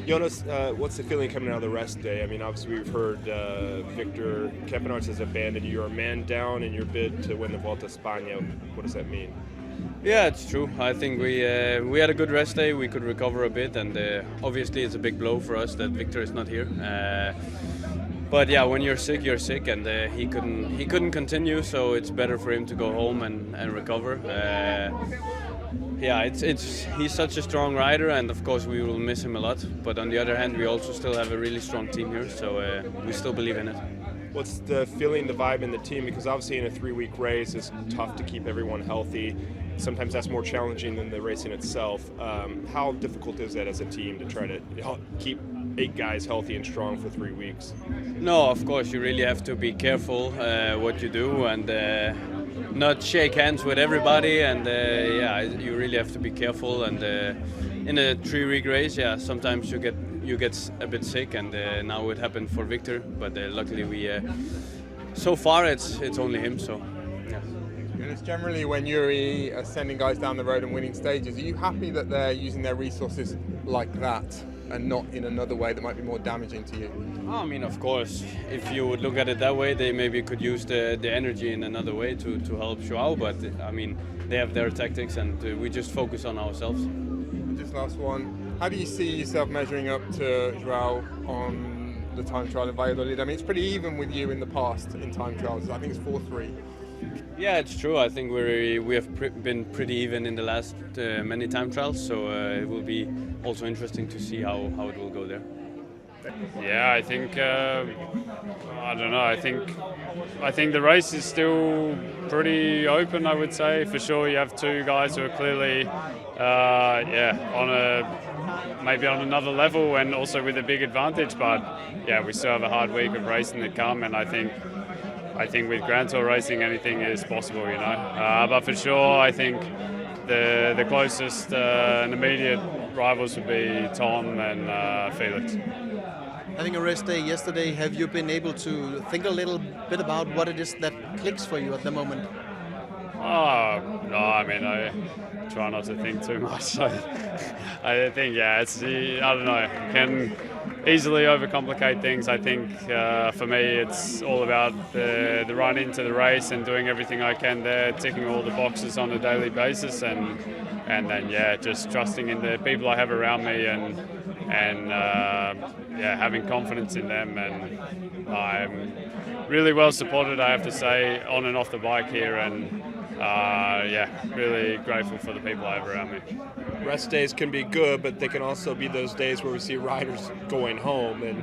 Jonas, what's the feeling coming out of the rest day? I mean, obviously we've heard Victor Campenaerts has abandoned you. You're a man down in your bid to win the Vuelta España. What does that mean? Yeah, it's true. I think we had a good rest day. We could recover a bit, and obviously it's a big blow for us that Victor is not here. But yeah, when you're sick, and he couldn't continue. So it's better for him to go home and recover. Yeah, he's such a strong rider, and of course we will miss him a lot. But on the other hand, we also still have a really strong team here, so we still believe in it. What's the feeling, the vibe in the team? Because obviously in a 3-week race, it's tough to keep everyone healthy. Sometimes that's more challenging than the racing itself. How difficult is that as a team to try to keep 8 guys healthy and strong for 3 weeks? No, of course, you really have to be careful what you do and not shake hands with everybody. And yeah, you really have to be careful. And in a 3-week race, yeah, sometimes you get a bit sick, and now it happened for Victor. But luckily, so far it's only him. So yeah. And it's generally when UAE are sending guys down the road and winning stages, are you happy that they're using their resources like that and not in another way that might be more damaging to you? I mean, of course, if you would look at it that way, they maybe could use the energy in another way to help João. But I mean, they have their tactics, and we just focus on ourselves. Just last one. How do you see yourself measuring up to João on the time trial in Valladolid? I mean, it's pretty even with you in the past in time trials. I think it's 4-3. Yeah, it's true. I think we have been pretty even in the last many time trials, so it will be also interesting to see how it will go there. Yeah, I think I don't know. I think the race is still pretty open. I would say for sure. You have 2 guys who are clearly maybe on another level and also with a big advantage. But yeah, we still have a hard week of racing to come, and I think with Grand Tour racing anything is possible, you know. But for sure, I think the closest and immediate rivals would be Tom and Felix. Having a rest day yesterday, have you been able to think a little bit about what it is that clicks for you at the moment? Oh, no, I mean, I try not to think too much. I think, yeah, I don't know, can easily overcomplicate things. I think for me, it's all about the run into the race and doing everything I can there, ticking all the boxes on a daily basis, and then, yeah, just trusting in the people I have around me and having confidence in them. And I'm really well supported, I have to say, on and off the bike here, and really grateful for the people I have around me. Rest days can be good, but they can also be those days where we see riders going home, and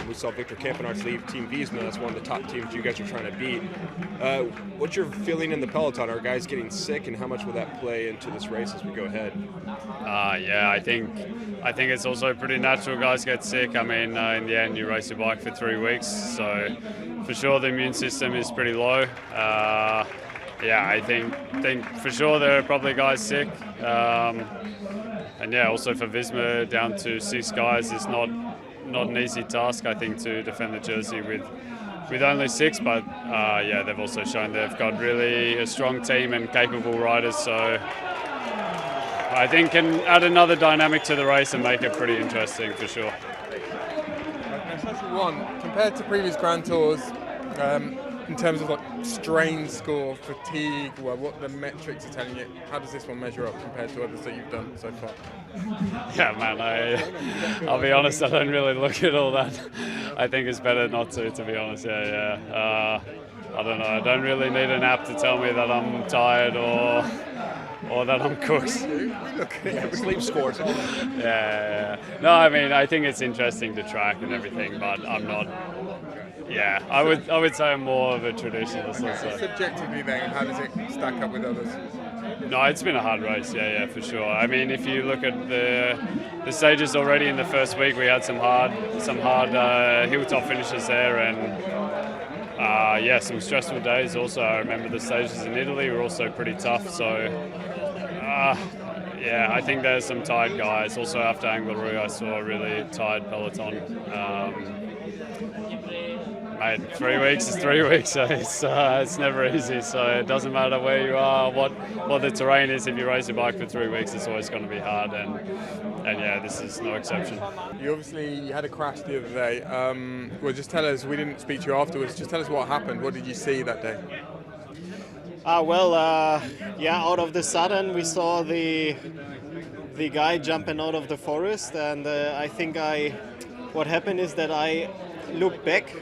we saw Victor Campenaerts leave Team Visma. That's one of the top teams you guys are trying to beat. What's your feeling in the peloton? Are guys getting sick, and how much will that play into this race as we go ahead? Yeah, I think it's also pretty natural guys get sick. I mean, in the end, you race your bike for 3 weeks, so for sure the immune system is pretty low. Yeah, I think for sure there are probably guys sick. And yeah, also for Visma, down to 6 guys is not an easy task, I think, to defend the jersey with only 6. But yeah, they've also shown they've got really a strong team and capable riders. So I think can add another dynamic to the race and make it pretty interesting for sure. Question 1, compared to previous Grand Tours, in terms of like strain score, fatigue, what the metrics are telling you, how does this one measure up compared to others that you've done so far? Yeah, man, I'll be honest, I don't really look at all that. I think it's better not to be honest. Yeah. I don't know, I don't really need an app to tell me that I'm tired or that I'm cooked. Sleep scores. Yeah. No, I mean, I think it's interesting to track and everything, but I'm not. Yeah, I would say I'm more of a traditionalist. Subjectively then, how does it stack up with others? No, it's been a hard race, yeah, for sure. I mean, if you look at the stages already in the first week, we had some hard hilltop finishes there, and some stressful days also. I remember the stages in Italy were also pretty tough, so yeah, I think there's some tired guys. Also after Angleroo, I saw a really tired peloton. Mate, 3 weeks is 3 weeks, so it's never easy. So it doesn't matter where you are, what the terrain is. If you race your bike for 3 weeks, it's always going to be hard, and yeah, this is no exception. You obviously had a crash the other day. Well, just tell us. We didn't speak to you afterwards. Just tell us what happened. What did you see that day? Out of the sudden we saw the guy jumping out of the forest, and I think what happened is that I looked back,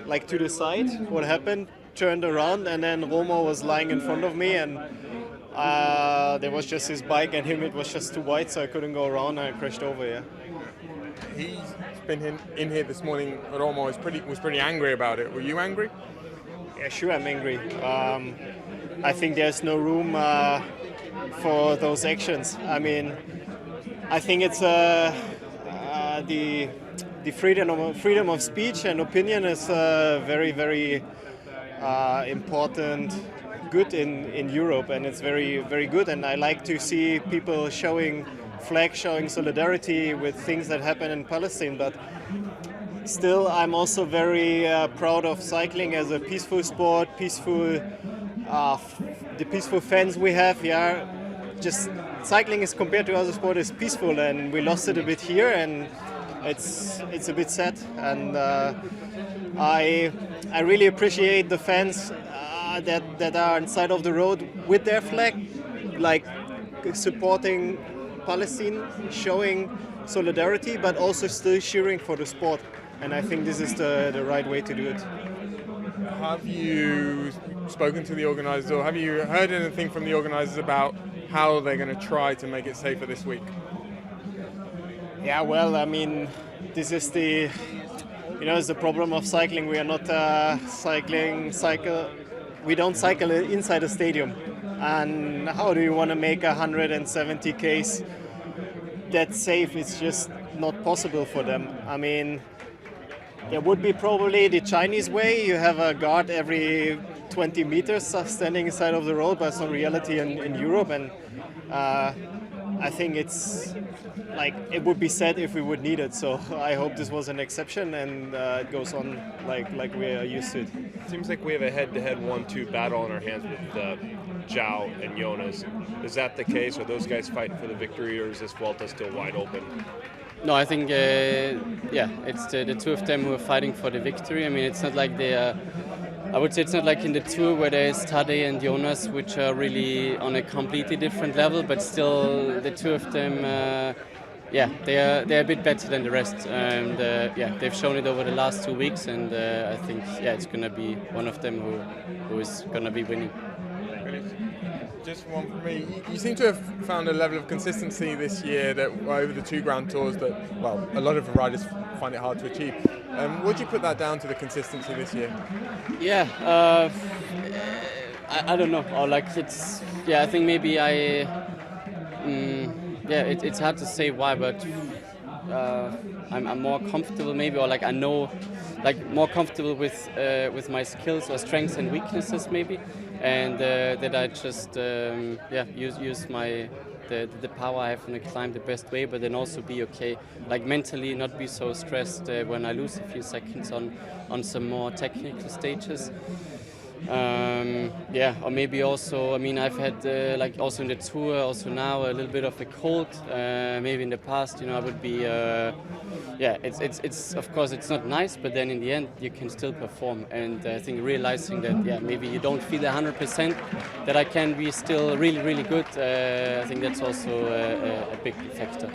like to the side. What happened? Turned around, and then Romo was lying in front of me, and there was just his bike, and him. It was just too wide, so I couldn't go around, and I crashed over. Yeah. He's been in here this morning. Romo was pretty angry about it. Were you angry? Yeah, sure, I'm angry. I think there's no room for those actions. I mean, I think it's the freedom of speech and opinion is very, very important, good in Europe, and it's very, very good. And I like to see people showing flags, showing solidarity with things that happen in Palestine. But still, I'm also very proud of cycling as a peaceful sport, the peaceful fans we have. Yeah, just cycling is compared to other sports is peaceful, and we lost it a bit here, and it's a bit sad. And I really appreciate the fans that are inside of the road with their flag, like supporting Palestine, showing solidarity, but also still cheering for the sport. And I think this is the right way to do it. Have you spoken to the organisers, or have you heard anything from the organisers about how they're going to try to make it safer this week? Yeah, well, I mean, this is it's the problem of cycling. We are not we don't cycle inside a stadium. And how do you want to make 170 Ks that safe? It's just not possible for them. I mean, there would be probably the Chinese way. You have a guard every 20 meters standing inside of the road, but it's not reality in Europe. And I think it's like it would be sad if we would need it. So I hope this was an exception, and it goes on like we are used to it. Seems like we have a head-to-head 1-2 battle on our hands with João and Jonas. Is that the case? Are those guys fighting for the victory, or is this Vuelta still wide open? No, I think it's the two of them who are fighting for the victory. I mean, it's not like they are. I would say it's not like in the Tour where there is Tadej and Jonas, which are really on a completely different level. But still, the two of them, they're a bit better than the rest. And they've shown it over the last 2 weeks. And I think it's going to be one of them who is going to be winning. Just one for me. You seem to have found a level of consistency this year that over the 2 Grand Tours that, well, a lot of riders find it hard to achieve. Would you put that down to the consistency this year? Yeah, I don't know. Or like it's, I think maybe it's hard to say why, but I'm more comfortable maybe, or like I know, like more comfortable with my skills or strengths and weaknesses maybe, and that I just use my the power I have on the climb the best way, but then also be okay, like mentally not be so stressed when I lose a few seconds on some more technical stages. Or maybe also, I mean, I've had like also in the Tour, also now a little bit of a cold. Maybe in the past, I would be, it's of course it's not nice, but then in the end you can still perform. And I think realizing that, maybe you don't feel 100%, that I can be still really, really good. I think that's also a big factor.